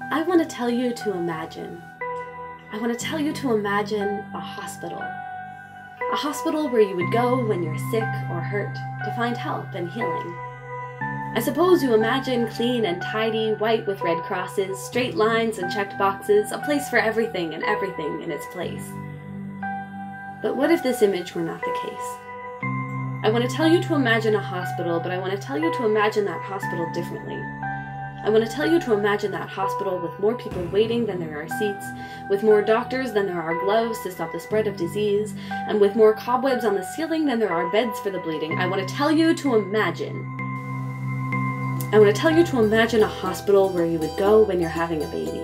I want to tell you to imagine. I want to tell you to imagine a hospital. A hospital where you would go when you're sick or hurt to find help and healing. I suppose you imagine clean and tidy, white with red crosses, straight lines and checked boxes, a place for everything and everything in its place. But what if this image were not the case? I want to tell you to imagine a hospital, but I want to tell you to imagine that hospital differently. I want to tell you to imagine that hospital with more people waiting than there are seats, with more doctors than there are gloves to stop the spread of disease, and with more cobwebs on the ceiling than there are beds for the bleeding. I want to tell you to imagine. I want to tell you to imagine a hospital where you would go when you're having a baby.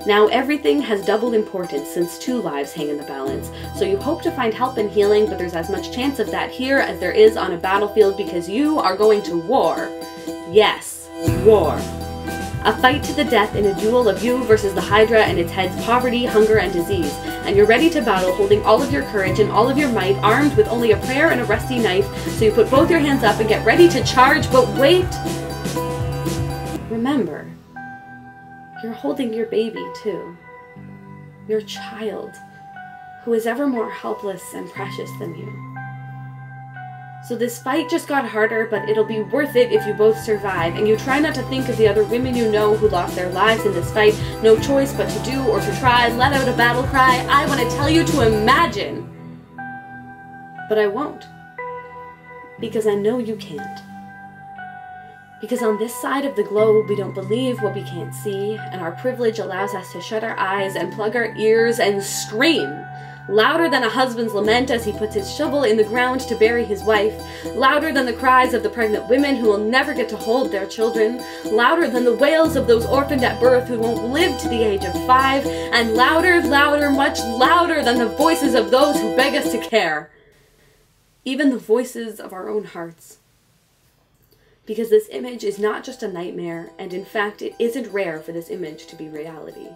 Now, everything has double importance since 2 lives hang in the balance, so you hope to find help and healing, but there's as much chance of that here as there is on a battlefield because you are going to war. Yes. War. A fight to the death in a duel of you versus the Hydra and its heads, poverty, hunger, and disease. And you're ready to battle, holding all of your courage and all of your might, armed with only a prayer and a rusty knife, so you put both your hands up and get ready to charge, but wait! Remember, you're holding your baby too. Your child, who is ever more helpless and precious than you. So this fight just got harder, but it'll be worth it if you both survive, and you try not to think of the other women you know who lost their lives in this fight. No choice but to do or to try. Let out a battle cry. I want to tell you to imagine. But I won't. Because I know you can't. Because on this side of the globe, we don't believe what we can't see, and our privilege allows us to shut our eyes and plug our ears and scream. Louder than a husband's lament as he puts his shovel in the ground to bury his wife, louder than the cries of the pregnant women who will never get to hold their children, louder than the wails of those orphaned at birth who won't live to the age of 5, and louder, louder, much louder than the voices of those who beg us to care. Even the voices of our own hearts. Because this image is not just a nightmare, and in fact it isn't rare for this image to be reality.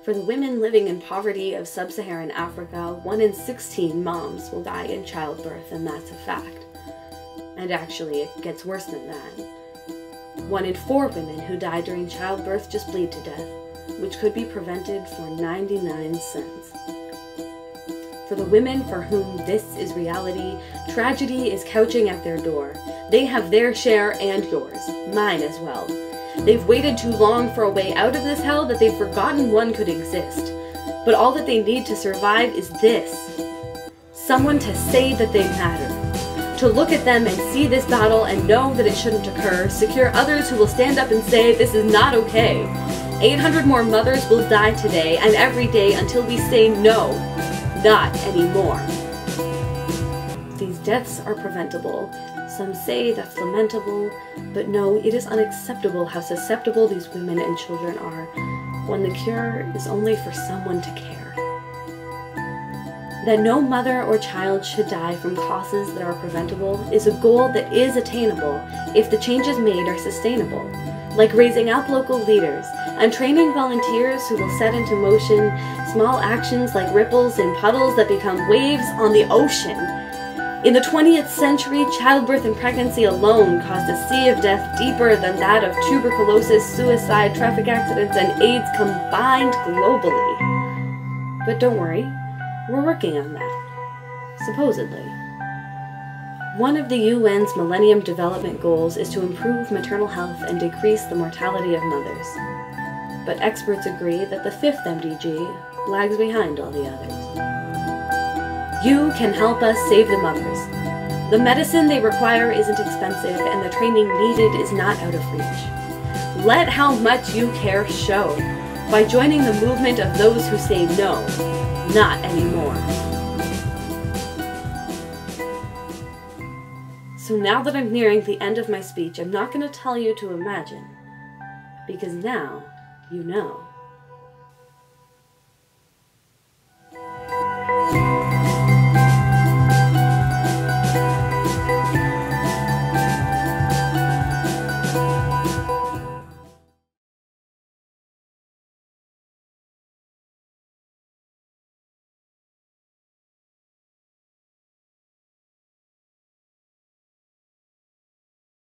For the women living in poverty of Sub-Saharan Africa, 1 in 16 moms will die in childbirth, and that's a fact. And actually, it gets worse than that. 1 in 4 women who die during childbirth just bleed to death, which could be prevented for 99 cents. For the women for whom this is reality, tragedy is couching at their door. They have their share and yours, mine as well. They've waited too long for a way out of this hell that they've forgotten one could exist. But all that they need to survive is this. Someone to say that they matter. To look at them and see this battle and know that it shouldn't occur. Secure others who will stand up and say this is not okay. 800 more mothers will die today and every day until we say no, not anymore. These deaths are preventable. Some say that's lamentable, but no, it is unacceptable how susceptible these women and children are when the cure is only for someone to care. That no mother or child should die from causes that are preventable is a goal that is attainable if the changes made are sustainable, like raising up local leaders and training volunteers who will set into motion small actions like ripples in puddles that become waves on the ocean. In the 20th century, childbirth and pregnancy alone caused a sea of death deeper than that of tuberculosis, suicide, traffic accidents, and AIDS combined globally. But don't worry, we're working on that. Supposedly. One of the UN's Millennium Development Goals is to improve maternal health and decrease the mortality of mothers. But experts agree that the 5th MDG lags behind all the others. You can help us save the mothers. The medicine they require isn't expensive, and the training needed is not out of reach. Let how much you care show by joining the movement of those who say no, not anymore. So now that I'm nearing the end of my speech, I'm not going to tell you to imagine, because now you know.